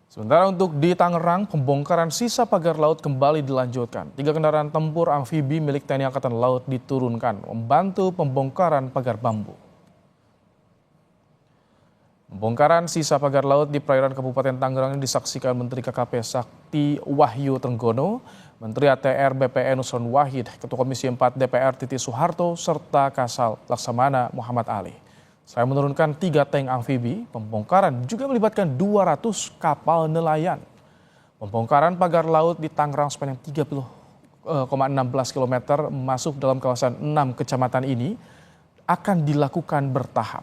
Sementara untuk di Tangerang, pembongkaran sisa pagar laut kembali dilanjutkan. 3 kendaraan tempur amfibi milik TNI Angkatan Laut diturunkan membantu pembongkaran pagar bambu. Pembongkaran sisa pagar laut di perairan Kabupaten Tangerang disaksikan Menteri KKP Sakti Wahyu Trenggono, Menteri ATR BPN Nusron Wahid, Ketua Komisi 4 DPR Titi Soeharto, serta Kasal Laksamana Muhammad Ali. Selain menurunkan 3 tank amfibi, pembongkaran juga melibatkan 200 kapal nelayan. Pembongkaran pagar laut di Tangerang sepanjang 30,16 km masuk dalam kawasan 6 kecamatan ini akan dilakukan bertahap.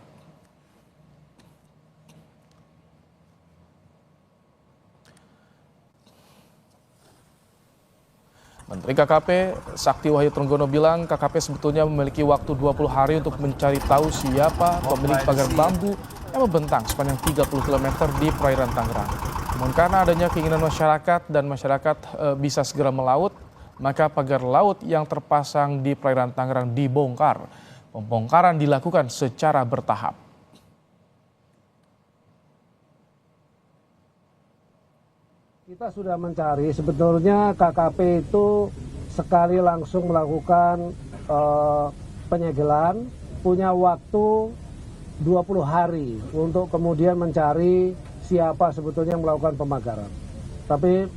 Menteri KKP Sakti Wahyu Trenggono bilang KKP sebetulnya memiliki waktu 20 hari untuk mencari tahu siapa pemilik pagar bambu yang membentang sepanjang 30 km di perairan Tangerang. Namun karena adanya keinginan masyarakat dan masyarakat bisa segera melaut, maka pagar laut yang terpasang di perairan Tangerang dibongkar. Pembongkaran dilakukan secara bertahap. Kita sudah mencari, sebetulnya KKP itu sekali langsung melakukan penyegelan, punya waktu 20 hari untuk kemudian mencari siapa sebetulnya yang melakukan pemagaran. Tapi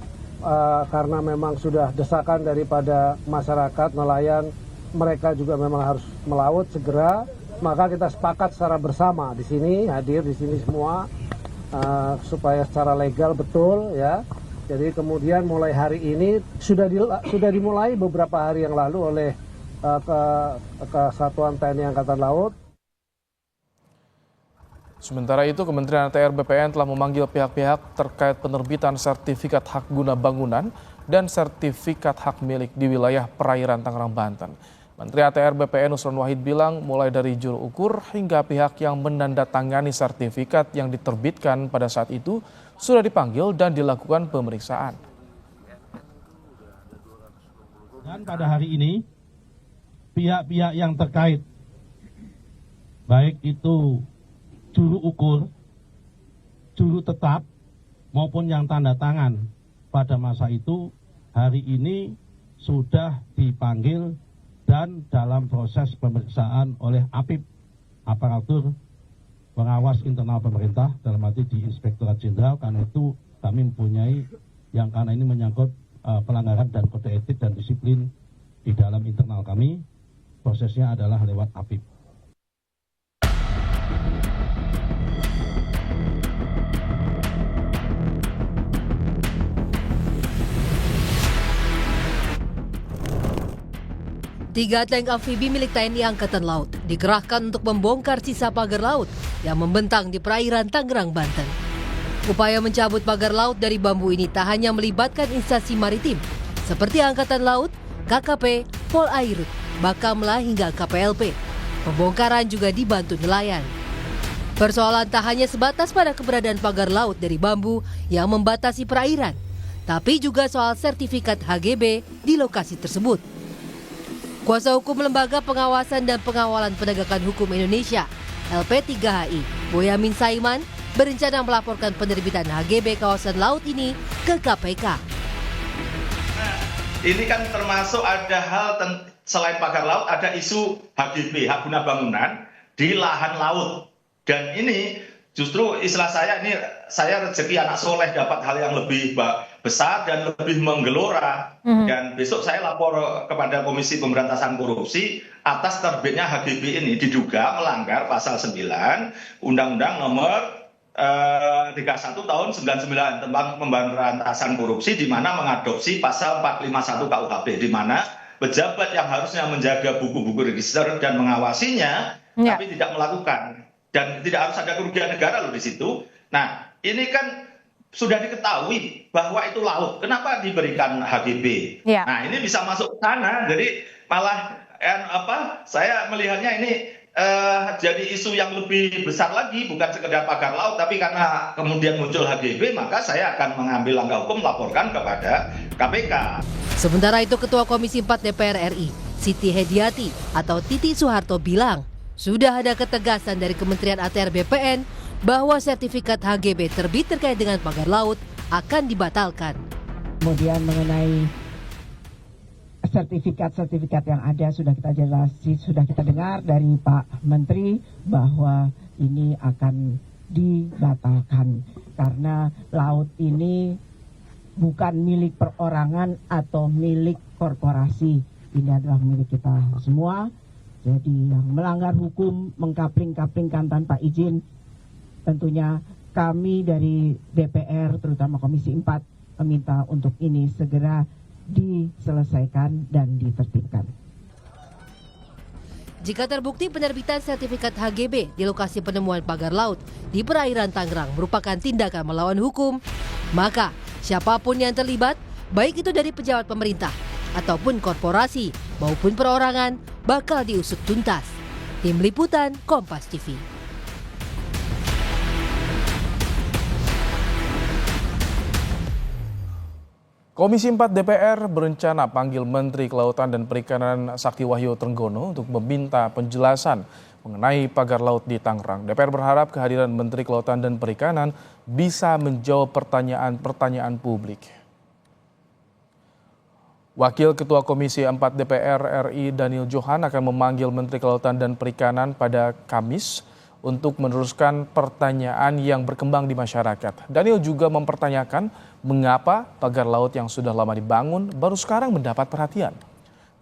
karena memang sudah desakan daripada masyarakat, nelayan, mereka juga memang harus melaut segera, maka kita sepakat secara bersama di sini, hadir di sini semua, supaya secara legal betul ya. Jadi kemudian mulai hari ini sudah dimulai beberapa hari yang lalu oleh Kesatuan TNI Angkatan Laut. Sementara itu Kementerian ATR BPN telah memanggil pihak-pihak terkait penerbitan sertifikat hak guna bangunan dan sertifikat hak milik di wilayah perairan Tangerang, Banten. Menteri ATR BPN Nusron Wahid bilang mulai dari juru ukur hingga pihak yang menandatangani sertifikat yang diterbitkan pada saat itu sudah dipanggil dan dilakukan pemeriksaan. Dan pada hari ini pihak-pihak yang terkait, baik itu juru ukur, juru tetap maupun yang tanda tangan pada masa itu, hari ini sudah dipanggil dan dalam proses pemeriksaan oleh APIP, aparatur pengawas internal pemerintah, dalam arti di Inspektorat Jenderal. Karena itu kami mempunyai yang karena ini menyangkut pelanggaran dan kode etik dan disiplin di dalam internal kami, prosesnya adalah lewat APIP. Tiga tank amfibi milik TNI Angkatan Laut dikerahkan untuk membongkar sisa pagar laut yang membentang di perairan Tangerang, Banten. Upaya mencabut pagar laut dari bambu ini tak hanya melibatkan instansi maritim seperti Angkatan Laut, KKP, Polairut, Bakamla hingga KPLP. Pembongkaran juga dibantu nelayan. Persoalan tak hanya sebatas pada keberadaan pagar laut dari bambu yang membatasi perairan, tapi juga soal sertifikat HGB di lokasi tersebut. Kuasa hukum Lembaga Pengawasan dan Pengawalan Penegakan Hukum Indonesia (LP3HI), Boyamin Saiman, berencana melaporkan penerbitan HGB kawasan laut ini ke KPK. Ini kan termasuk ada hal selain pagar laut, ada isu HGB, hak guna bangunan di lahan laut. Dan ini justru istilah saya ini, saya rezeki anak soleh dapat hal yang lebih besar dan lebih menggelora. Dan besok saya lapor kepada Komisi Pemberantasan Korupsi atas terbitnya HGB ini diduga melanggar pasal 9 Undang-Undang nomor 31 tahun 99 tentang pemberantasan korupsi, di mana mengadopsi pasal 451 KUHP, di mana pejabat yang harusnya menjaga buku-buku register dan mengawasinya tapi tidak melakukan. Dan tidak harus ada kerugian negara loh di situ. Nah, ini kan sudah diketahui bahwa itu laut. Kenapa diberikan HGB? Nah, ini bisa masuk ke sana. Jadi malah saya melihatnya ini jadi isu yang lebih besar lagi, bukan sekedar pagar laut, tapi karena kemudian muncul HGB, maka saya akan mengambil langkah hukum melaporkan kepada KPK. Sementara itu, Ketua Komisi 4 DPR RI, Siti Hediati atau Titi Soeharto bilang, sudah ada ketegasan dari Kementerian ATR BPN bahwa sertifikat HGB terbit terkait dengan pagar laut akan dibatalkan. Kemudian mengenai sertifikat yang ada sudah kita jelaskan, sudah kita dengar dari Pak Menteri bahwa ini akan dibatalkan karena laut ini bukan milik perorangan atau milik korporasi. Ini adalah milik kita semua. Jadi yang melanggar hukum, mengkapling-kaplingkan tanpa izin, tentunya kami dari DPR, terutama Komisi 4, meminta untuk ini segera diselesaikan dan ditertibkan. Jika terbukti penerbitan sertifikat HGB di lokasi penemuan pagar laut di perairan Tangerang merupakan tindakan melawan hukum, maka siapapun yang terlibat, baik itu dari pejabat pemerintah ataupun korporasi maupun perorangan, bakal diusut tuntas. Tim Liputan Kompas TV. Komisi 4 DPR berencana panggil Menteri Kelautan dan Perikanan Sakti Wahyu Trenggono untuk meminta penjelasan mengenai pagar laut di Tangerang. DPR berharap kehadiran Menteri Kelautan dan Perikanan bisa menjawab pertanyaan-pertanyaan publik. Wakil Ketua Komisi 4 DPR RI Daniel Johan akan memanggil Menteri Kelautan dan Perikanan pada Kamis untuk meneruskan pertanyaan yang berkembang di masyarakat. Daniel juga mempertanyakan mengapa pagar laut yang sudah lama dibangun baru sekarang mendapat perhatian.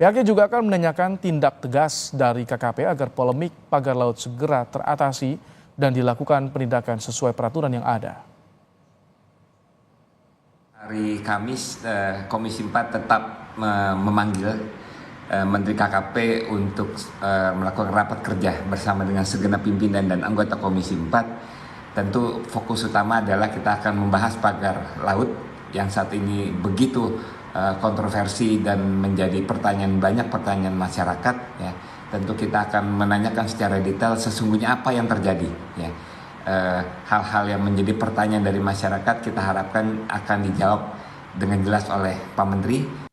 Pihaknya juga akan menanyakan tindak tegas dari KKP agar polemik pagar laut segera teratasi dan dilakukan penindakan sesuai peraturan yang ada. Hari Kamis, Komisi 4 tetap memanggil Menteri KKP untuk melakukan rapat kerja bersama dengan segenap pimpinan dan anggota Komisi 4. Tentu fokus utama adalah kita akan membahas pagar laut yang saat ini begitu kontroversi dan menjadi banyak pertanyaan masyarakat. Ya. Tentu kita akan menanyakan secara detail sesungguhnya apa yang terjadi. Ya. Hal-hal yang menjadi pertanyaan dari masyarakat kita harapkan akan dijawab dengan jelas oleh Pak Menteri.